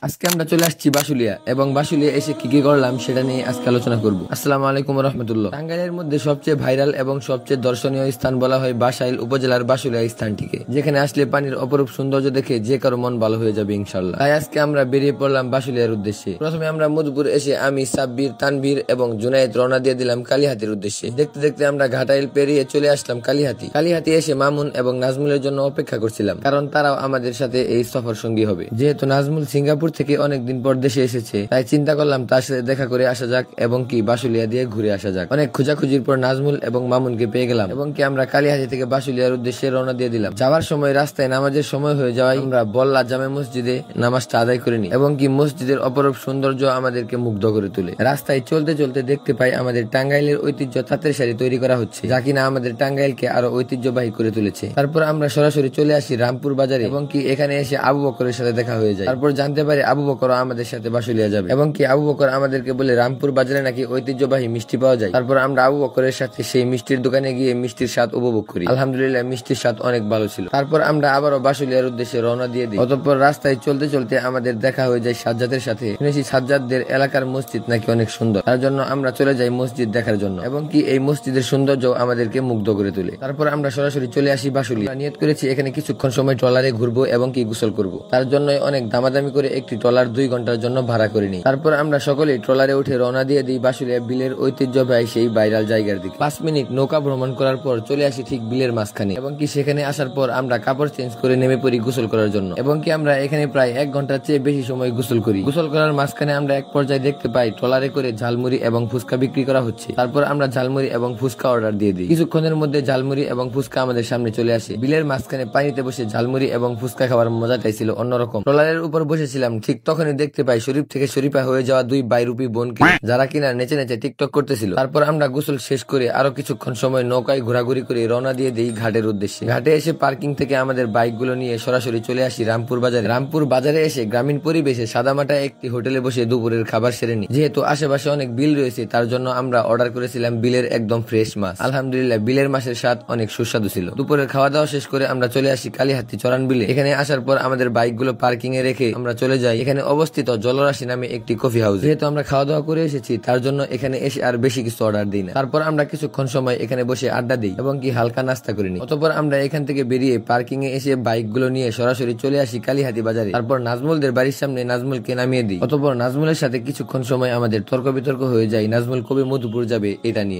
আজকে আমরা চলে আসছি বাসুলিয়া এবং বাসুলিয়া এসে কি কি করলাম সেটা নিয়ে আজকে আলোচনা করব। আসসালামু আলাইকুম রহমতুল্লাহ। টাঙ্গাইলের মধ্যে সবচেয়ে ভাইরাল এবং সবচেয়ে দর্শনীয় স্থান বলা হয় বাসাইল উপজেলার বাসুলিয়া স্থানটিকে, যেখানে আসলে পানির অপরূপ সৌন্দর্য দেখে যে কারো মন ভালো হয়ে যাবে ইনশাল্লাহ। তাই আজকে আমরা বেরিয়ে পড়লাম বাসুলিয়ার উদ্দেশ্যে। প্রথমে আমরা মধুপুর এসে আমি, সাব্বির, তানভীর এবং জুনায়েদ রওনা দিয়ে দিলাম কালীহাতির উদ্দেশ্যে। দেখতে দেখতে আমরা ঘাটাইল পেরিয়ে চলে আসলাম কালীহাতি। কালীহাতি এসে মামুন এবং নাজমুলের জন্য অপেক্ষা করছিলাম, কারণ তারাও আমাদের সাথে এই সফর সঙ্গী হবে। যেহেতু নাজমুল সিঙ্গাপুর থেকে অনেকদিন পর দেশে এসেছে, তাই চিন্তা করলাম তার সাথে দেখা করে আসা যাক এবং কি বাসুলিয়া দিয়ে ঘুরে আসা যাক। অনেক খোঁজাখুঁজির পর নাজমুল এবং মামুনকে পেয়ে গেলাম এবং কি আমরা কালীহাতি থেকে বাসুলিয়ার উদ্দেশ্যে রওনা দিয়ে দিলাম। যাওয়ার সময় রাস্তায় নামাজের সময় হয়ে যাওয়ায় আমরা বল্লা জামে মসজিদে নামাজটা আদায় করে নিই এবং কি মসজিদের অপরূপ সৌন্দর্য আমাদেরকে মুগ্ধ করে তোলে। রাস্তায় চলতে চলতে দেখতে পাই আমাদের টাঙ্গাইলের ঐতিহ্য তাঁতের শাড়ি তৈরি করা হচ্ছে, যা কিনা আমাদের টাঙ্গাইলকে আরো ঐতিহ্যবাহী করে তুলেছে। তারপর আমরা সরাসরি চলে আসি রামপুর বাজারে এবং কি এখানে এসে আবু বকরের সাথে দেখা হয়ে যায়। তারপর জানতে পারি আবু বকর আমাদের সাথে বাসুলিয়া যাবে এবং কি আবু বকর আমাদেরকে বলে রামপুর বাজারে নাকি ঐতিহ্যবাহী মিষ্টি পাওয়া যায়। তারপর আমরা আবু বকরের সাথে সেই মিষ্টির দোকানে গিয়ে মিষ্টির স্বাদ উপভোগ করি। আলহামদুলিল্লাহ, মিষ্টির স্বাদ অনেক ভালো ছিল। তারপর আমরা আবারও বাসুলিয়ার উদ্দেশ্যে রওনা দিয়ে দিই। অতঃপর রাস্তায় চলতে চলতে আমাদের দেখা হয়ে যায় সাজ্জাদের সাথে। শুনেছি সাজ্জাদদের এলাকার মসজিদ নাকি অনেক সুন্দর, তার জন্য আমরা চলে যাই মসজিদ দেখার জন্য এবং কি এই মসজিদের সৌন্দর্য আমাদেরকে মুগ্ধ করে তোলে। তারপর আমরা সরাসরি চলে আসি বাসুলিয়া। নিয়ত করেছি এখানে কিছুক্ষণ সময় ট্রলারে ঘুরবো এবং কি গোসল করব। তার জন্য অনেক দামাদামি করে একটি ট্রলার 2 ঘন্টার জন্য ভাড়া করে নিই। তারপর আমরা সকলেই ট্রলারে উঠে রওনা দিয়ে দিই বাসুলিয়া বিলের ঐতিহ্যবাহী সেই ভাইরাল জায়গার দিকে। 5 মিনিট নৌকা ভ্রমণ করার পর চলে আসি ঠিক বিলের মাঝখানে এবং কি সেখানে আসার পর আমরা কাপড় চেঞ্জ করে নেমে পড়ি গোসল করার জন্য এবং কি আমরা এখানে প্রায় 1 ঘন্টার চেয়ে বেশি সময় গোসল করি। গোসল করার মাঝখানে আমরা এক পর্যায়ে দেখতে পাই ট্রলারে করে ঝালমুড়ি এবং ফুচকা বিক্রি করা হচ্ছে। তারপর আমরা ঝালমুড়ি এবং ফুচকা অর্ডার দিয়ে দিই। কিছুক্ষণের মধ্যে ঝালমুড়ি এবং ফুচকা আমাদের সামনে চলে আসে। বিলের মাঝখানে পানিতে বসে ঝালমুড়ি এবং ফুচকা খাওয়ার মজাটাই ছিল অন্যরকম। ট্রলারের উপর বসেছিলাম, ঠিক তখনই দেখতে পাই শরীফ থেকে শরীফা হয়ে যাওয়া 2 বাইরুপি বোনকে, যারা কিনা নেচে নেচে টিকটক করতেছিল। তারপর আমরা গোসল শেষ করে আরো কিছুক্ষণ সময় নৌকায় ঘোরাঘুরি করে রওনা দিয়ে দিই ঘাটের উদ্দেশ্যে। ঘাটে এসে পার্কিং থেকে আমাদের বাইকগুলো নিয়ে সরাসরি চলে আসি রামপুর বাজারে। রামপুর বাজারে এসে গ্রামীণ পরিবেশে সাদামাটা একটি হোটেলে বসে দুপুরের খাবার সেরে নিই। যেহেতু আশেপাশে অনেক বিল রয়েছে, তার জন্য আমরা অর্ডার করেছিলাম বিলের একদম ফ্রেশ মাছ। আলহামদুলিল্লাহ, বিলের মাছের স্বাদ অনেক সুস্বাদু ছিল। দুপুরের খাওয়া দাওয়া শেষ করে আমরা চলে আসি কালীহাতি চরান বিলে। এখানে আসার পর আমাদের বাইকগুলো পার্কিং এ রেখে আমরা চলে যাই এখানে অবস্থিত জলরাশি নামে একটি কফি হাউস। যেহেতু আমরা খাওয়া দাওয়া করে এসেছি, তার জন্য এখানে এসে আর বেশি কিছু অর্ডার দিই না। তারপর আমরা কিছুক্ষণ সময় এখানে বসে আড্ডা দিই এবং কি হালকা নাস্তা করে নিই। অতঃপর আমরা এখান থেকে বেরিয়ে পার্কিং এ এসে বাইকগুলো নিয়ে সরাসরি চলে আসি কালীহাতি বাজারে। তারপর নাজমুলদের বাড়ির সামনে নাজমুলকে নামিয়ে দিই। অতঃপর নাজমুলের সাথে কিছুক্ষণ সময় আমাদের তর্ক বিতর্ক হয়ে যায় নাজমুল কবে মধুপুর যাবে এটা নিয়ে।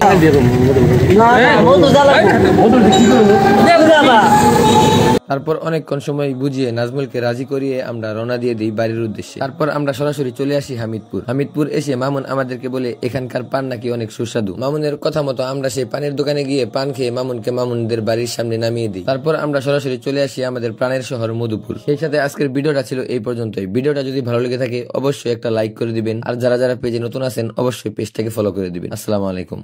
তারপর অনেকক্ষণ সময় বুঝিয়ে নাজমুলকে রাজি করিয়ে আমরা রওনা দিয়ে দিই বাড়ির উদ্দেশ্যে। তারপর আমরা সরাসরি চলে আসি হামিদপুর এসে মামুন আমাদেরকে বলে এখানকার পান নাকি অনেক সুস্বাদু। মামুনের কথা মতো আমরা সেই পানের দোকানে গিয়ে পান খেয়ে মামুনকে মামুনদের বাড়ির সামনে নামিয়ে দিই। তারপর আমরা সরাসরি চলে আসি আমাদের প্রাণের শহর মধুপুর। সেই সাথে আজকের ভিডিওটা ছিল এই পর্যন্তই। ভিডিওটা যদি ভালো লেগে থাকে অবশ্যই একটা লাইক করে দিবেন, আর যারা যারা পেজে নতুন আছেন অবশ্যই পেজটাকে ফলো করে দিবেন। আসসালামু আলাইকুম।